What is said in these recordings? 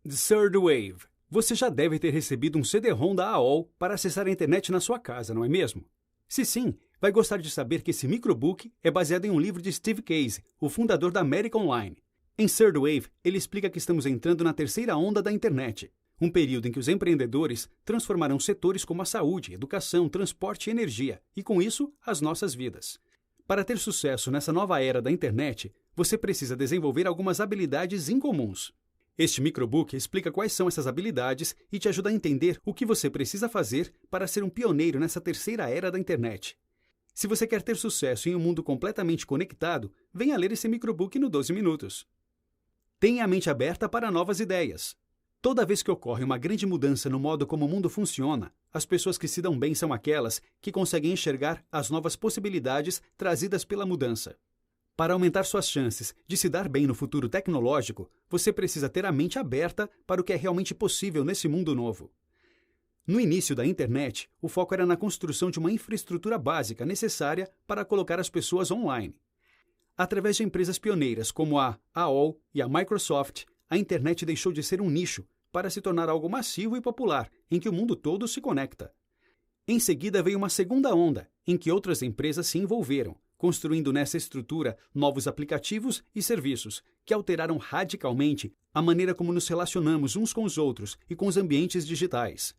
The Third Wave. Você já deve ter recebido um CD-ROM da AOL para acessar a internet na sua casa, não é mesmo? Se sim, vai gostar de saber que esse microbook é baseado em um livro de Steve Case, o fundador da America Online. Em Third Wave, ele explica que estamos entrando na terceira onda da internet, um período em que os empreendedores transformarão setores como a saúde, educação, transporte e energia, e com isso, as nossas vidas. Para ter sucesso nessa nova era da internet, você precisa desenvolver algumas habilidades incomuns. Este microbook explica quais são essas habilidades e te ajuda a entender o que você precisa fazer para ser um pioneiro nessa terceira era da internet. Se você quer ter sucesso em um mundo completamente conectado, venha ler esse microbook no 12 minutos. Tenha a mente aberta para novas ideias. Toda vez que ocorre uma grande mudança no modo como o mundo funciona, as pessoas que se dão bem são aquelas que conseguem enxergar as novas possibilidades trazidas pela mudança. Para aumentar suas chances de se dar bem no futuro tecnológico, você precisa ter a mente aberta para o que é realmente possível nesse mundo novo. No início da internet, o foco era na construção de uma infraestrutura básica necessária para colocar as pessoas online. Através de empresas pioneiras como a AOL e a Microsoft, a internet deixou de ser um nicho para se tornar algo massivo e popular, em que o mundo todo se conecta. Em seguida veio uma segunda onda, em que outras empresas se envolveram, construindo nessa estrutura novos aplicativos e serviços que alteraram radicalmente a maneira como nos relacionamos uns com os outros e com os ambientes digitais.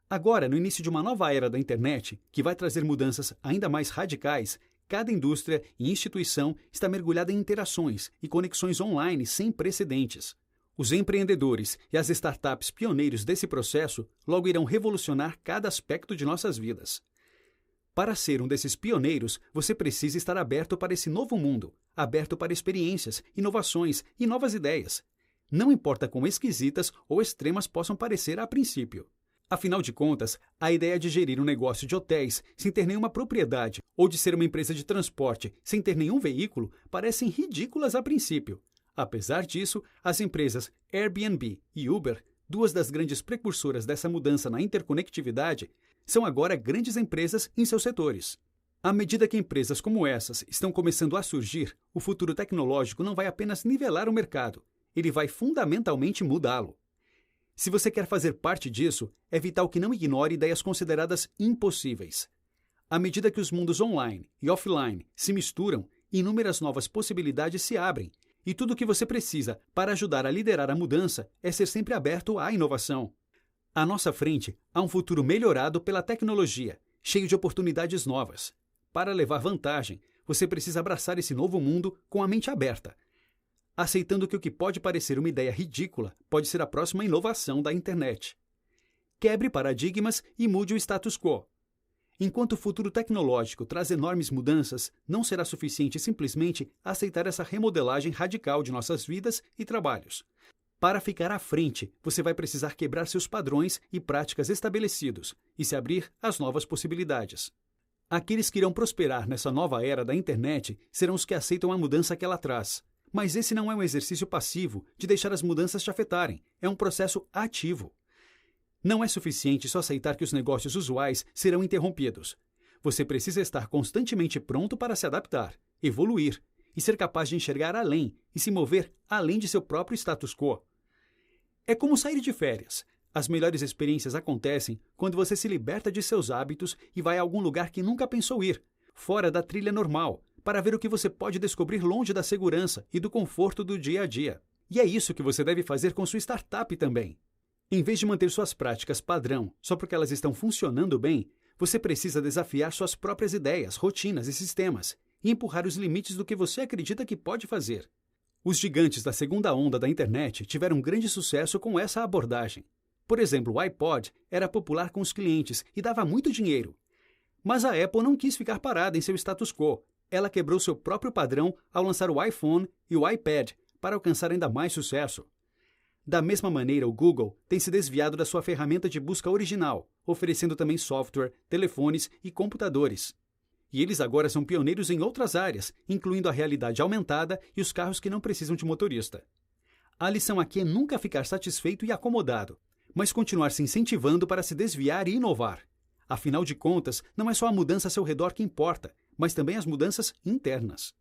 Agora, no início de uma nova era da internet, que vai trazer mudanças ainda mais radicais, cada indústria e instituição está mergulhada em interações e conexões online sem precedentes. Os empreendedores e as startups pioneiros desse processo logo irão revolucionar cada aspecto de nossas vidas. Para ser um desses pioneiros, você precisa estar aberto para esse novo mundo, aberto para experiências, inovações e novas ideias. Não importa quão esquisitas ou extremas possam parecer a princípio. Afinal de contas, a ideia de gerir um negócio de hotéis sem ter nenhuma propriedade ou de ser uma empresa de transporte sem ter nenhum veículo parecem ridículas a princípio. Apesar disso, as empresas Airbnb e Uber, duas das grandes precursoras dessa mudança na interconectividade, são agora grandes empresas em seus setores. À medida que empresas como essas estão começando a surgir, o futuro tecnológico não vai apenas nivelar o mercado, ele vai fundamentalmente mudá-lo. Se você quer fazer parte disso, é vital que não ignore ideias consideradas impossíveis. À medida que os mundos online e offline se misturam, inúmeras novas possibilidades se abrem, e tudo o que você precisa para ajudar a liderar a mudança é ser sempre aberto à inovação. À nossa frente, há um futuro melhorado pela tecnologia, cheio de oportunidades novas. Para levar vantagem, você precisa abraçar esse novo mundo com a mente aberta, aceitando que o que pode parecer uma ideia ridícula pode ser a próxima inovação da internet. Quebre paradigmas e mude o status quo. Enquanto o futuro tecnológico traz enormes mudanças, não será suficiente simplesmente aceitar essa remodelagem radical de nossas vidas e trabalhos. Para ficar à frente, você vai precisar quebrar seus padrões e práticas estabelecidos e se abrir às novas possibilidades. Aqueles que irão prosperar nessa nova era da internet serão os que aceitam a mudança que ela traz. Mas esse não é um exercício passivo de deixar as mudanças te afetarem, é um processo ativo. Não é suficiente só aceitar que os negócios usuais serão interrompidos. Você precisa estar constantemente pronto para se adaptar, evoluir e ser capaz de enxergar além e se mover além de seu próprio status quo. É como sair de férias. As melhores experiências acontecem quando você se liberta de seus hábitos e vai a algum lugar que nunca pensou ir, fora da trilha normal, para ver o que você pode descobrir longe da segurança e do conforto do dia a dia. E é isso que você deve fazer com sua startup também. Em vez de manter suas práticas padrão só porque elas estão funcionando bem, você precisa desafiar suas próprias ideias, rotinas e sistemas e empurrar os limites do que você acredita que pode fazer. Os gigantes da segunda onda da internet tiveram grande sucesso com essa abordagem. Por exemplo, o iPod era popular com os clientes e dava muito dinheiro. Mas a Apple não quis ficar parada em seu status quo. Ela quebrou seu próprio padrão ao lançar o iPhone e o iPad para alcançar ainda mais sucesso. Da mesma maneira, o Google tem se desviado da sua ferramenta de busca original, oferecendo também software, telefones e computadores. E eles agora são pioneiros em outras áreas, incluindo a realidade aumentada e os carros que não precisam de motorista. A lição aqui é nunca ficar satisfeito e acomodado, mas continuar se incentivando para se desviar e inovar. Afinal de contas, não é só a mudança a seu redor que importa, mas também as mudanças internas.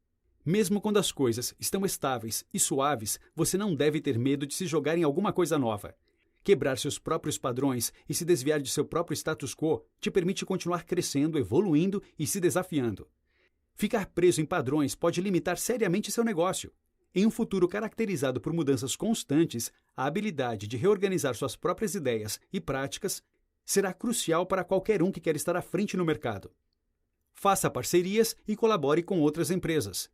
Mesmo quando as coisas estão estáveis e suaves, você não deve ter medo de se jogar em alguma coisa nova. Quebrar seus próprios padrões e se desviar de seu próprio status quo te permite continuar crescendo, evoluindo e se desafiando. Ficar preso em padrões pode limitar seriamente seu negócio. Em um futuro caracterizado por mudanças constantes, a habilidade de reorganizar suas próprias ideias e práticas será crucial para qualquer um que quer estar à frente no mercado. Faça parcerias e colabore com outras empresas.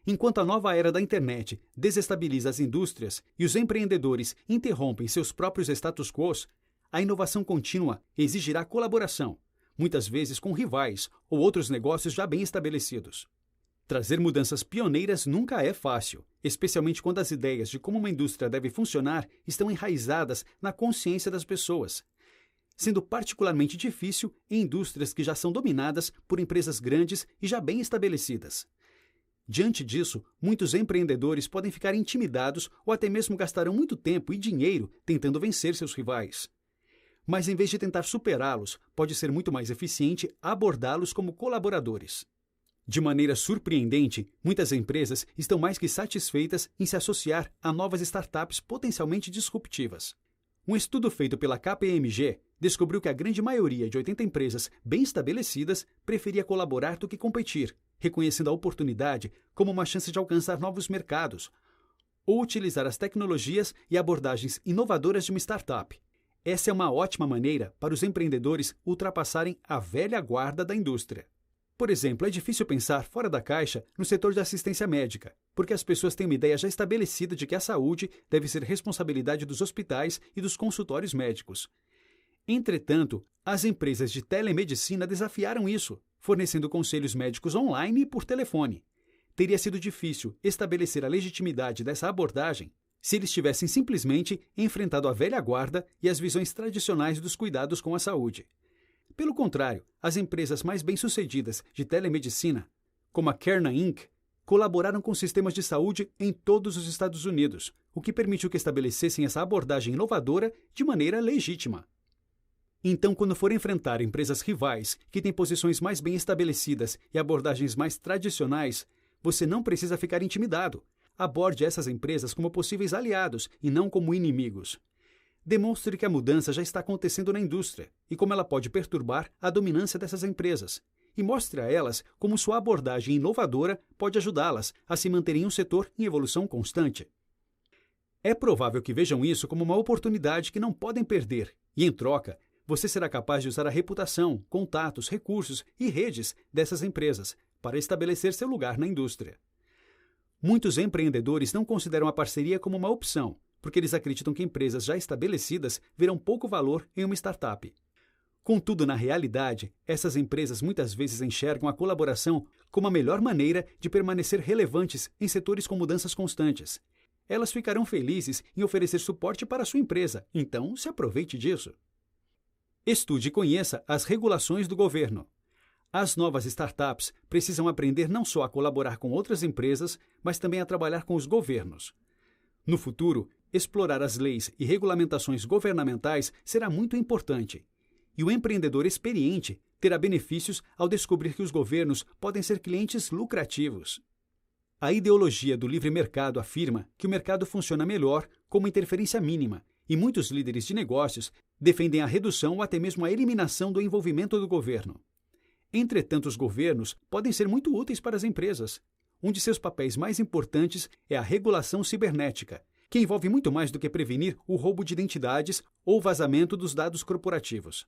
Enquanto a nova era da internet desestabiliza as indústrias e os empreendedores interrompem seus próprios status quos, a inovação contínua exigirá colaboração, muitas vezes com rivais ou outros negócios já bem estabelecidos. Trazer mudanças pioneiras nunca é fácil, especialmente quando as ideias de como uma indústria deve funcionar estão enraizadas na consciência das pessoas, sendo particularmente difícil em indústrias que já são dominadas por empresas grandes e já bem estabelecidas. Diante disso, muitos empreendedores podem ficar intimidados ou até mesmo gastarão muito tempo e dinheiro tentando vencer seus rivais. Mas em vez de tentar superá-los, pode ser muito mais eficiente abordá-los como colaboradores. De maneira surpreendente, muitas empresas estão mais que satisfeitas em se associar a novas startups potencialmente disruptivas. Um estudo feito pela KPMG descobriu que a grande maioria de 80 empresas bem estabelecidas preferia colaborar do que competir, reconhecendo a oportunidade como uma chance de alcançar novos mercados ou utilizar as tecnologias e abordagens inovadoras de uma startup. Essa é uma ótima maneira para os empreendedores ultrapassarem a velha guarda da indústria. Por exemplo, é difícil pensar fora da caixa no setor de assistência médica, porque as pessoas têm uma ideia já estabelecida de que a saúde deve ser responsabilidade dos hospitais e dos consultórios médicos. Entretanto, as empresas de telemedicina desafiaram isso, fornecendo conselhos médicos online e por telefone. Teria sido difícil estabelecer a legitimidade dessa abordagem se eles tivessem simplesmente enfrentado a velha guarda e as visões tradicionais dos cuidados com a saúde. Pelo contrário, as empresas mais bem-sucedidas de telemedicina, como a Klarna Inc., colaboraram com sistemas de saúde em todos os Estados Unidos, o que permitiu que estabelecessem essa abordagem inovadora de maneira legítima. Então, quando for enfrentar empresas rivais que têm posições mais bem estabelecidas e abordagens mais tradicionais, você não precisa ficar intimidado. Aborde essas empresas como possíveis aliados e não como inimigos. Demonstre que a mudança já está acontecendo na indústria e como ela pode perturbar a dominância dessas empresas. E mostre a elas como sua abordagem inovadora pode ajudá-las a se manterem em um setor em evolução constante. É provável que vejam isso como uma oportunidade que não podem perder e, em troca, você será capaz de usar a reputação, contatos, recursos e redes dessas empresas para estabelecer seu lugar na indústria. Muitos empreendedores não consideram a parceria como uma opção, porque eles acreditam que empresas já estabelecidas verão pouco valor em uma startup. Contudo, na realidade, essas empresas muitas vezes enxergam a colaboração como a melhor maneira de permanecer relevantes em setores com mudanças constantes. Elas ficarão felizes em oferecer suporte para a sua empresa, então se aproveite disso. Estude e conheça as regulações do governo. As novas startups precisam aprender não só a colaborar com outras empresas, mas também a trabalhar com os governos. No futuro, explorar as leis e regulamentações governamentais será muito importante. E o empreendedor experiente terá benefícios ao descobrir que os governos podem ser clientes lucrativos. A ideologia do livre mercado afirma que o mercado funciona melhor como interferência mínima, e muitos líderes de negócios defendem a redução ou até mesmo a eliminação do envolvimento do governo. Entretanto, os governos podem ser muito úteis para as empresas. Um de seus papéis mais importantes é a regulação cibernética, que envolve muito mais do que prevenir o roubo de identidades ou vazamento dos dados corporativos.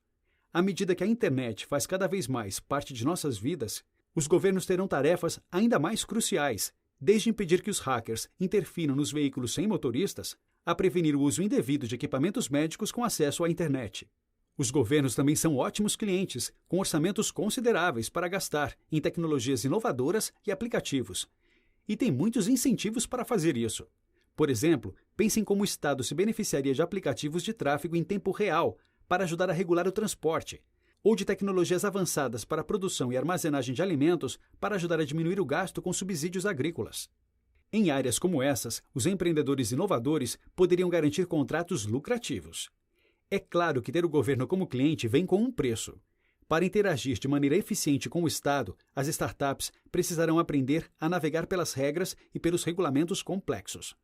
À medida que a internet faz cada vez mais parte de nossas vidas, os governos terão tarefas ainda mais cruciais, desde impedir que os hackers interfiram nos veículos sem motoristas, a prevenir o uso indevido de equipamentos médicos com acesso à internet. Os governos também são ótimos clientes, com orçamentos consideráveis para gastar em tecnologias inovadoras e aplicativos. E tem muitos incentivos para fazer isso. Por exemplo, pense em como o Estado se beneficiaria de aplicativos de tráfego em tempo real para ajudar a regular o transporte, ou de tecnologias avançadas para a produção e armazenagem de alimentos para ajudar a diminuir o gasto com subsídios agrícolas. Em áreas como essas, os empreendedores inovadores poderiam garantir contratos lucrativos. É claro que ter o governo como cliente vem com um preço. Para interagir de maneira eficiente com o Estado, as startups precisarão aprender a navegar pelas regras e pelos regulamentos complexos.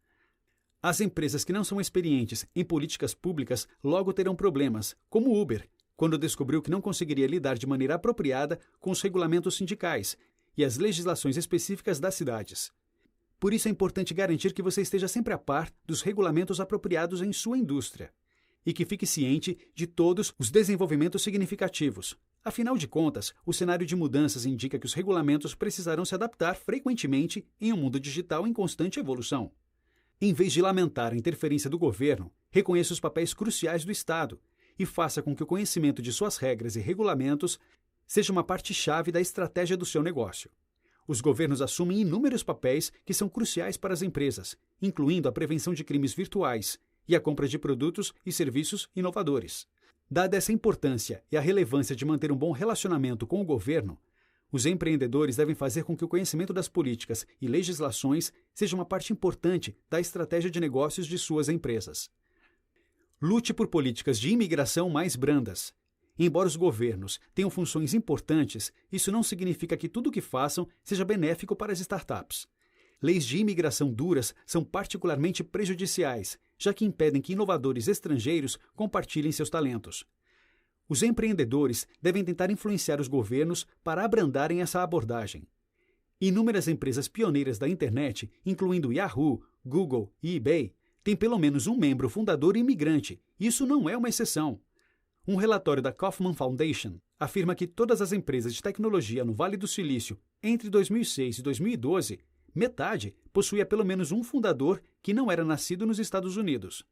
As empresas que não são experientes em políticas públicas logo terão problemas, como o Uber, quando descobriu que não conseguiria lidar de maneira apropriada com os regulamentos sindicais e as legislações específicas das cidades. Por isso é importante garantir que você esteja sempre a par dos regulamentos apropriados em sua indústria e que fique ciente de todos os desenvolvimentos significativos. Afinal de contas, o cenário de mudanças indica que os regulamentos precisarão se adaptar frequentemente em um mundo digital em constante evolução. Em vez de lamentar a interferência do governo, reconheça os papéis cruciais do Estado e faça com que o conhecimento de suas regras e regulamentos seja uma parte-chave da estratégia do seu negócio. Os governos assumem inúmeros papéis que são cruciais para as empresas, incluindo a prevenção de crimes virtuais e a compra de produtos e serviços inovadores. Dada essa importância e a relevância de manter um bom relacionamento com o governo, os empreendedores devem fazer com que o conhecimento das políticas e legislações seja uma parte importante da estratégia de negócios de suas empresas. Lute por políticas de imigração mais brandas. Embora os governos tenham funções importantes, isso não significa que tudo o que façam seja benéfico para as startups. Leis de imigração duras são particularmente prejudiciais, já que impedem que inovadores estrangeiros compartilhem seus talentos. Os empreendedores devem tentar influenciar os governos para abrandarem essa abordagem. Inúmeras empresas pioneiras da internet, incluindo Yahoo, Google e eBay, têm pelo menos um membro fundador imigrante. Isso não é uma exceção. Um relatório da Kauffman Foundation afirma que todas as empresas de tecnologia no Vale do Silício entre 2006 e 2012, metade possuía pelo menos um fundador que não era nascido nos Estados Unidos.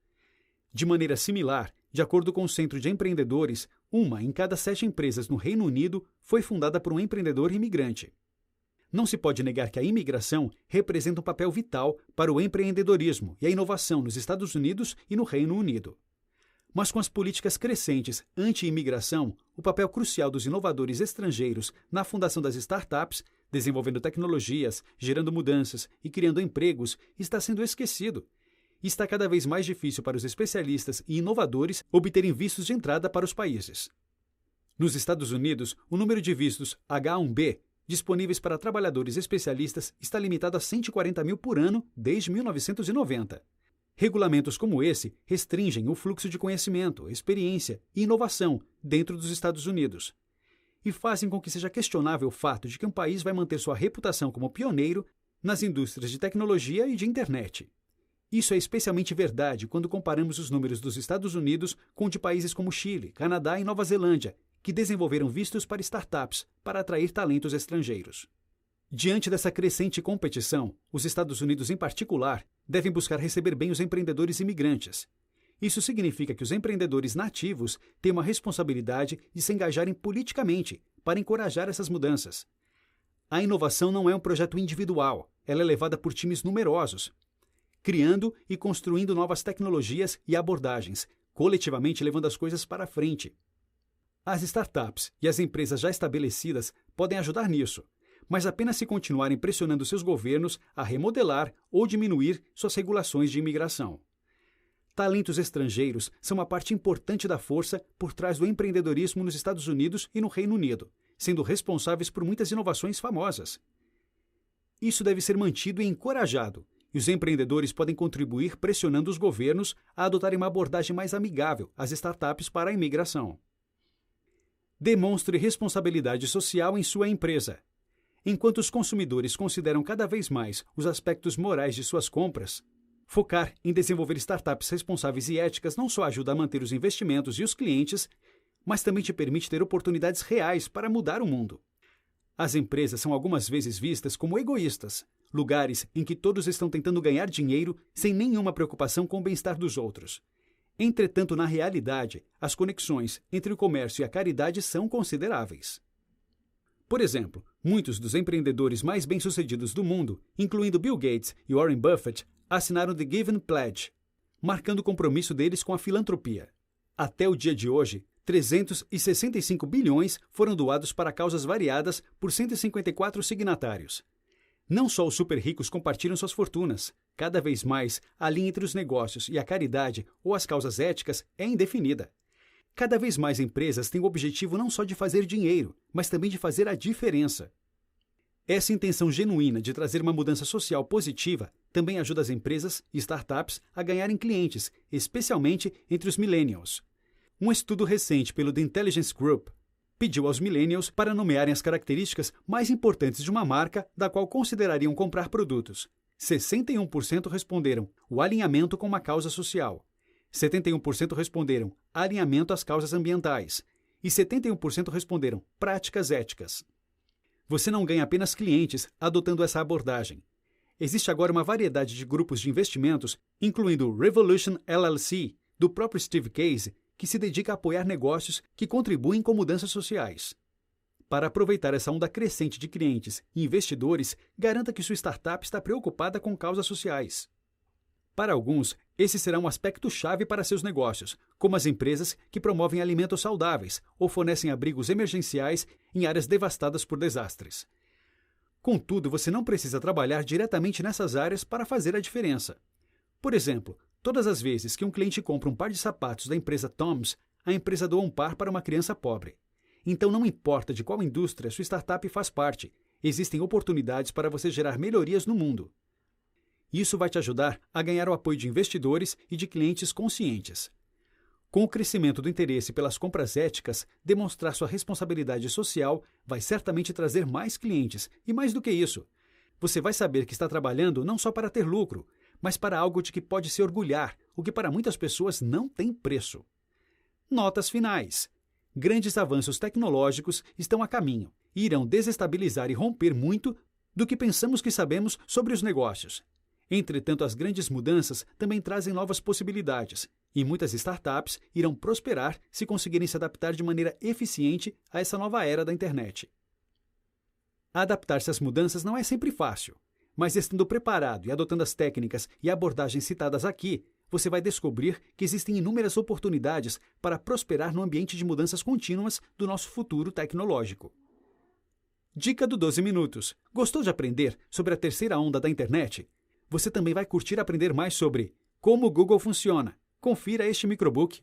De maneira similar, de acordo com o Centro de Empreendedores, 1 em cada 7 empresas no Reino Unido foi fundada por um empreendedor imigrante. Não se pode negar que a imigração representa um papel vital para o empreendedorismo e a inovação nos Estados Unidos e no Reino Unido. Mas com as políticas crescentes anti-imigração, o papel crucial dos inovadores estrangeiros na fundação das startups, desenvolvendo tecnologias, gerando mudanças e criando empregos, está sendo esquecido. E está cada vez mais difícil para os especialistas e inovadores obterem vistos de entrada para os países. Nos Estados Unidos, o número de vistos H-1B disponíveis para trabalhadores especialistas está limitado a 140 mil por ano desde 1990. Regulamentos como esse restringem o fluxo de conhecimento, experiência e inovação dentro dos Estados Unidos e fazem com que seja questionável o fato de que um país vai manter sua reputação como pioneiro nas indústrias de tecnologia e de internet. Isso é especialmente verdade quando comparamos os números dos Estados Unidos com de países como Chile, Canadá e Nova Zelândia, que desenvolveram vistos para startups para atrair talentos estrangeiros. Diante dessa crescente competição, os Estados Unidos, em particular, devem buscar receber bem os empreendedores imigrantes. Isso significa que os empreendedores nativos têm uma responsabilidade de se engajarem politicamente para encorajar essas mudanças. A inovação não é um projeto individual, ela é levada por times numerosos, criando e construindo novas tecnologias e abordagens, coletivamente levando as coisas para frente. As startups e as empresas já estabelecidas podem ajudar nisso, mas apenas se continuarem pressionando seus governos a remodelar ou diminuir suas regulações de imigração. Talentos estrangeiros são uma parte importante da força por trás do empreendedorismo nos Estados Unidos e no Reino Unido, sendo responsáveis por muitas inovações famosas. Isso deve ser mantido e encorajado, e os empreendedores podem contribuir pressionando os governos a adotarem uma abordagem mais amigável às startups para a imigração. Demonstre responsabilidade social em sua empresa. Enquanto os consumidores consideram cada vez mais os aspectos morais de suas compras, focar em desenvolver startups responsáveis e éticas não só ajuda a manter os investimentos e os clientes, mas também te permite ter oportunidades reais para mudar o mundo. As empresas são algumas vezes vistas como egoístas, lugares em que todos estão tentando ganhar dinheiro sem nenhuma preocupação com o bem-estar dos outros. Entretanto, na realidade, as conexões entre o comércio e a caridade são consideráveis. Por exemplo, muitos dos empreendedores mais bem-sucedidos do mundo, incluindo Bill Gates e Warren Buffett, assinaram The Given Pledge, marcando o compromisso deles com a filantropia. Até o dia de hoje, 365 bilhões foram doados para causas variadas por 154 signatários. Não só os super ricos compartilham suas fortunas. Cada vez mais, a linha entre os negócios e a caridade ou as causas éticas é indefinida. Cada vez mais empresas têm o objetivo não só de fazer dinheiro, mas também de fazer a diferença. Essa intenção genuína de trazer uma mudança social positiva também ajuda as empresas e startups a ganharem clientes, especialmente entre os millennials. Um estudo recente pelo The Intelligence Group pediu aos millennials para nomearem as características mais importantes de uma marca da qual considerariam comprar produtos. 61% responderam o alinhamento com uma causa social. 71% responderam alinhamento às causas ambientais. E 71% responderam práticas éticas. Você não ganha apenas clientes adotando essa abordagem. Existe agora uma variedade de grupos de investimentos, incluindo o Revolution LLC, do próprio Steve Case, que se dedica a apoiar negócios que contribuem com mudanças sociais. Para aproveitar essa onda crescente de clientes e investidores, garanta que sua startup está preocupada com causas sociais. Para alguns, esse será um aspecto-chave para seus negócios, como as empresas que promovem alimentos saudáveis ou fornecem abrigos emergenciais em áreas devastadas por desastres. Contudo, você não precisa trabalhar diretamente nessas áreas para fazer a diferença. Por exemplo, todas as vezes que um cliente compra um par de sapatos da empresa Tom's, a empresa doa um par para uma criança pobre. Então não importa de qual indústria sua startup faz parte, existem oportunidades para você gerar melhorias no mundo. Isso vai te ajudar a ganhar o apoio de investidores e de clientes conscientes. Com o crescimento do interesse pelas compras éticas, demonstrar sua responsabilidade social vai certamente trazer mais clientes. E mais do que isso, você vai saber que está trabalhando não só para ter lucro, mas para algo de que pode se orgulhar, o que para muitas pessoas não tem preço. Notas finais. Grandes avanços tecnológicos estão a caminho e irão desestabilizar e romper muito do que pensamos que sabemos sobre os negócios. Entretanto, as grandes mudanças também trazem novas possibilidades, e muitas startups irão prosperar se conseguirem se adaptar de maneira eficiente a essa nova era da internet. Adaptar-se às mudanças não é sempre fácil, mas estando preparado e adotando as técnicas e abordagens citadas aqui, você vai descobrir que existem inúmeras oportunidades para prosperar no ambiente de mudanças contínuas do nosso futuro tecnológico. Dica do 12 Minutos. Gostou de aprender sobre a terceira onda da internet? Você também vai curtir aprender mais sobre como o Google funciona. Confira este microbook.